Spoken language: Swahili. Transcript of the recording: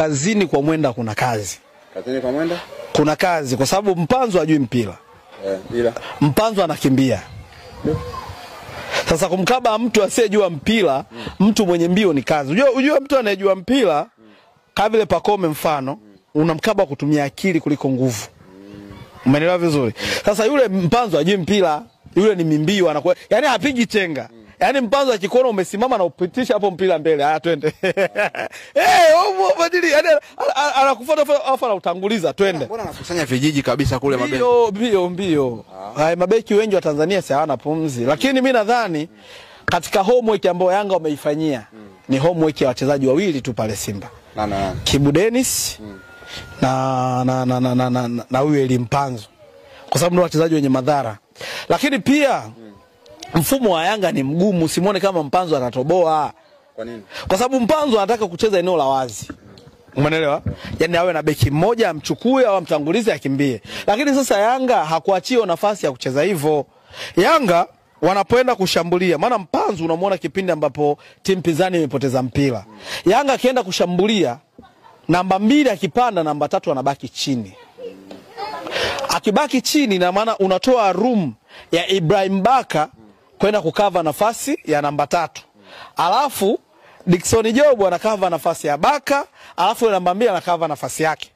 Kazini kwa Mwenda kuna kazi. Kazini kwa Mwenda? Kuna kazi kwa sababu Mpanzu hajui mpira. Ila Mpanzu anakimbia. Sasa kumkaba mtu asiyejua mpira, mtu mwenye mbio ni kazi. Unajua mtu anayejua mpira, kama vile Pacome mfano, unamkaba kutumia akili kuliko nguvu. Umeelewa vizuri? Sasa yule Mpanzu hajui mpira, yule ni mimbio anakuwa, yani hapigi chenga. Yaani Mpanzu akikuona umesimama na upitisha hapo mpira mbele, haya twende. Badili, yani anakufuata afa na utanguliza twende. Mbona anakusanya vijiji kabisa kule mabeki? Mbio. Hai mabeki wengi wa Tanzania si hawana pumzi. Lakini mimi nadhani katika homework ambayo Yanga wameifanyia ni homework ya wachezaji wawili tu pale Simba. Kibu Dennis na huyu Eli Mpanzu. Kwa sababu ni wachezaji wenye madhara. Lakini pia mfumo wa Yanga ni mgumu, usimuone kama Mpanzu anatoboa. Kwa nini? Kwa sababu Mpanzu anataka kucheza eneo la wazi. Umeelewa? Yaani awe na beki mmoja amchukue au amtangulize akimbie. Lakini sasa Yanga hakuachia nafasi ya kucheza hivyo. Yanga wanapoenda kushambulia, maana Mpanzu unamuona kipindi ambapo timu pinzani imepoteza mpira. Yanga akienda kushambulia, namba 2 akipanda, namba 3 anabaki chini. Akibaki chini na maana unatoa room ya Ibrahim Baka kwenda kukava nafasi ya namba 3. Alafu Dickson Job anakava nafasi ya Baka, alafu namba 2 anakava nafasi yake.